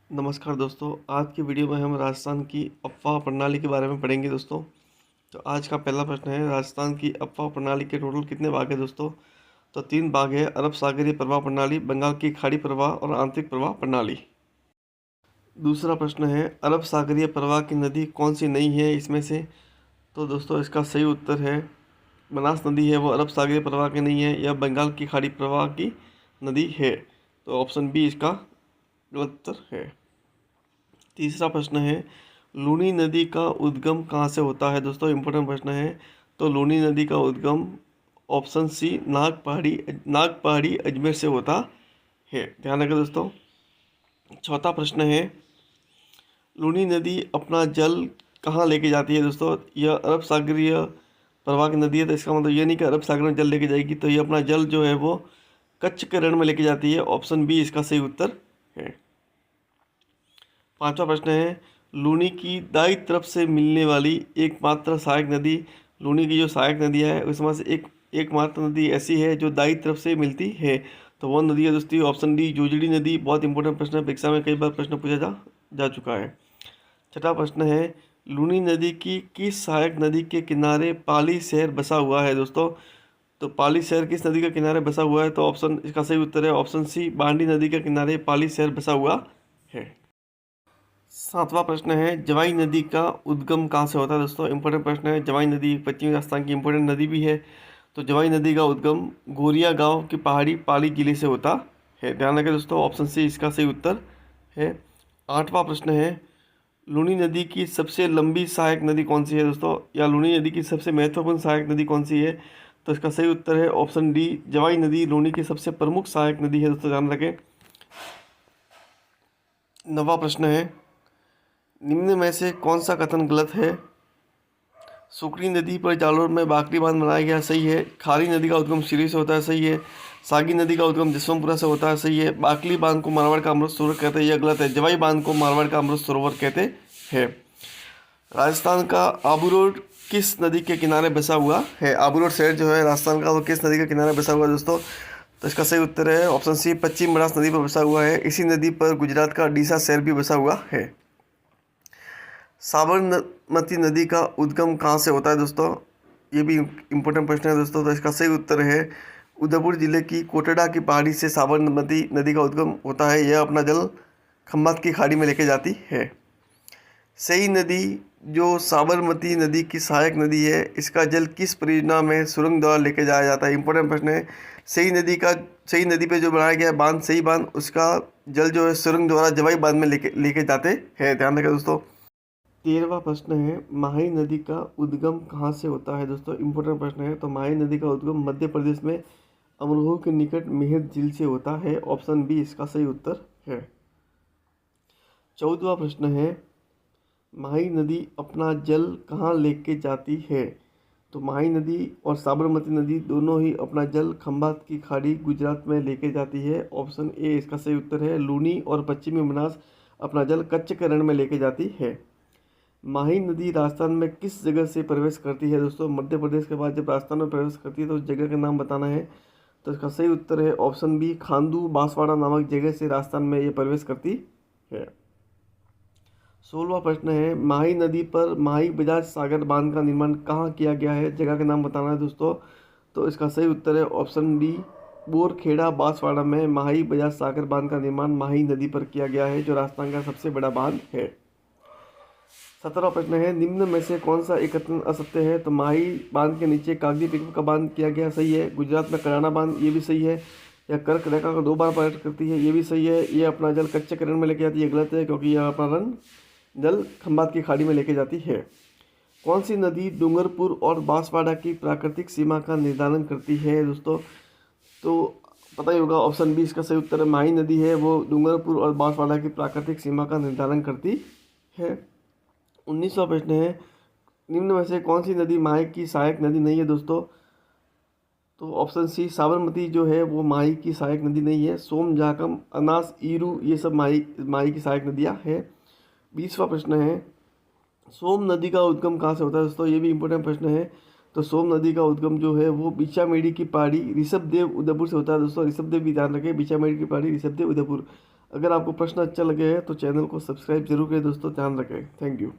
नमस्कार दोस्तों, आज की वीडियो में हम राजस्थान की अफवाह प्रणाली के बारे में पढ़ेंगे दोस्तों। तो आज का पहला प्रश्न है, राजस्थान की अफवाह प्रणाली के टोटल कितने भाग है दोस्तों? तो 3 भाग है, अरब सागरीय प्रवाह प्रणाली, बंगाल की खाड़ी प्रवाह और आंतरिक प्रवाह प्रणाली। दूसरा प्रश्न है, अरब सागरीय प्रवाह की नदी कौन सी नहीं है इसमें से? तो दोस्तों इसका सही उत्तर है बनास नदी है, वो अरब सागरीय प्रवाह की नहीं है, यह बंगाल की खाड़ी प्रवाह की नदी है। तो ऑप्शन बी इसका गलत उत्तर है। तीसरा प्रश्न है, लूनी नदी का उद्गम कहाँ से होता है दोस्तों? इम्पोर्टेंट प्रश्न है। तो लूनी नदी का उद्गम ऑप्शन सी नाग पहाड़ी अजमेर से होता है, ध्यान रखें दोस्तों। चौथा प्रश्न है, लूनी नदी अपना जल कहाँ लेके जाती है दोस्तों? यह अरब सागरीय प्रवाह की नदी है, तो इसका मतलब ये नहीं कि अरब सागर में जल लेके जाएगी, तो ये अपना जल जो है वो कच्छ के रण में लेके जाती है। ऑप्शन बी इसका सही उत्तर है। पांचवा प्रश्न है, लूनी की दाई तरफ से मिलने वाली एकमात्र सहायक नदी, लूनी की जो सहायक नदियाँ है उसमें से एकमात्र नदी ऐसी है जो दाई तरफ से मिलती है, तो वो नदी है दोस्तों ऑप्शन डी जोजड़ी नदी। बहुत इंपॉर्टेंट प्रश्न है, परीक्षा में कई बार प्रश्न पूछा जा चुका है। छठा प्रश्न है, लूनी नदी की किस सहायक नदी के किनारे पाली शहर बसा हुआ है दोस्तों? तो पाली शहर किस नदी के किनारे बसा हुआ है? तो ऑप्शन इसका सही उत्तर है ऑप्शन सी बांडी नदी के किनारे पाली शहर बसा हुआ है। सातवां प्रश्न है, जवाई नदी का उद्गम कहाँ से होता है दोस्तों? इंपॉर्टेंट प्रश्न है। जवाई नदी पश्चिमी राजस्थान की इंपॉर्टेंट नदी भी है, तो जवाई नदी का उद्गम गोरिया गांव की पहाड़ी पाली जिले से होता है, ध्यान रखें दोस्तों। ऑप्शन सी इसका सही उत्तर है। आठवां प्रश्न है, लूनी नदी की सबसे लंबी सहायक नदी कौन सी है दोस्तों? या लूनी नदी की सबसे महत्वपूर्ण सहायक नदी कौन सी है? तो इसका सही उत्तर है ऑप्शन डी जवाई नदी लूनी की सबसे प्रमुख सहायक नदी है दोस्तों, ध्यान रखें। नवा प्रश्न है, निम्न में से कौन सा कथन गलत है? सुकड़ी नदी पर जालोर में बाकरी बांध बनाया गया, सही है। खारी नदी का उद्गम सिरी से होता है, सही है। सागी नदी का उद्गम जसवंतपुरा से होता है, सही है। बाकली बांध को मारवाड़ का अमृत सरोवर कहते हैं, यह गलत है। जवाई बांध को मारवाड़ का अमृत सरोवर कहते हैं। राजस्थान का आबू रोड किस नदी के किनारे बसा हुआ है? आबू रोड शहर जो है राजस्थान का, वो किस नदी के किनारे बसा हुआ है दोस्तों? तो इसका सही उत्तर है ऑप्शन सी पश्चिम बनास नदी पर बसा हुआ है। इसी नदी पर गुजरात का डीसा शहर भी बसा हुआ है। साबरमती नदी का उद्गम कहाँ से होता है दोस्तों? ये भी इम्पोर्टेंट प्रश्न है दोस्तों, तो इसका सही उत्तर है उदयपुर जिले की कोटड़ा की पहाड़ी से साबरमती नदी का उद्गम होता है। यह अपना जल खम्बात की खाड़ी में लेके जाती है। सई नदी जो साबरमती नदी की सहायक नदी है, इसका जल किस परियोजना में सुरंग द्वारा लेके जाया जाता है? इंपॉर्टेंट प्रश्न है। सई नदी पे जो बनाया गया बांध, सई बांध, उसका जल जो है सुरंग द्वारा जवाई बांध में लेके जाते हैं, ध्यान रखें दोस्तों। 13वां प्रश्न है, माही नदी का उद्गम कहाँ से होता है दोस्तों? इंपॉर्टेंट प्रश्न है। तो माही नदी का उद्गम मध्य प्रदेश में अमरोहा के निकट मेहर झील से होता है। ऑप्शन बी इसका सही उत्तर है। 14वां प्रश्न है, माही नदी अपना जल कहाँ लेके जाती है? तो माही नदी और साबरमती नदी दोनों ही अपना जल खंभात की खाड़ी गुजरात में लेके जाती है। ऑप्शन ए इसका सही उत्तर है। लूनी और पश्चिमी बनास अपना जल कच्छ के रण में लेके जाती है। माही नदी राजस्थान में किस जगह से प्रवेश करती है दोस्तों? मध्य प्रदेश के बाद जब राजस्थान में प्रवेश करती है तो उस जगह का नाम बताना है। तो इसका सही उत्तर है ऑप्शन बी खांडू बांसवाड़ा नामक जगह से राजस्थान में ये प्रवेश करती है। 16वां प्रश्न है, माही नदी पर माही बजाज सागर बांध का निर्माण कहाँ किया गया है? जगह का नाम बताना है दोस्तों। तो इसका सही उत्तर है ऑप्शन डी बोरखेड़ा बांसवाड़ा में माही बजाज सागर बांध का निर्माण माही नदी पर किया गया है, जो राजस्थान का सबसे बड़ा बांध है। 17वां प्रश्न है, निम्न में से कौन सा एक कथन असत्य है? तो माही बांध के नीचे कागजी पिकअप का बांध किया गया, सही है। गुजरात में कराना बांध, ये भी सही है। यह कर्क रेखा को 2 बार पलट करती है, ये भी सही है। ये अपना जल कच्चे करण में लेके जाती है, गलत है, क्योंकि यह अपना रन जल खंभात की खाड़ी में लेके जाती है। कौन सी नदी डूंगरपुर और बांसवाड़ा की प्राकृतिक सीमा का निर्धारण करती है दोस्तों? तो पता ही होगा, ऑप्शन बी इसका सही उत्तर है। माही नदी है वो डूंगरपुर और बांसवाड़ा की प्राकृतिक सीमा का निर्धारण करती है। 19वां प्रश्न है, निम्न में से कौन सी नदी माही की सहायक नदी नहीं है दोस्तों? तो ऑप्शन सी साबरमती जो है वो माही की सहायक नदी नहीं है। सोम, जाकम, अनास, ईरू ये सब माही की सहायक नदियाँ हैं। 20वां प्रश्न है, सोम नदी का उद्गम कहाँ से होता है दोस्तों? ये भी इंपॉर्टेंट प्रश्न है। तो सोम नदी का उद्गम जो है वो बिछामेड़ी की पहाड़ी ऋषभदेव उदयपुर से होता है दोस्तों। ऋषभदेव भी ध्यान रखें, बिछामेड़ी की पहाड़ी ऋषभदेव उदयपुर। अगर आपको प्रश्न अच्छा लगे है तो चैनल को सब्सक्राइब जरूर करें दोस्तों, ध्यान रखें। Thank you.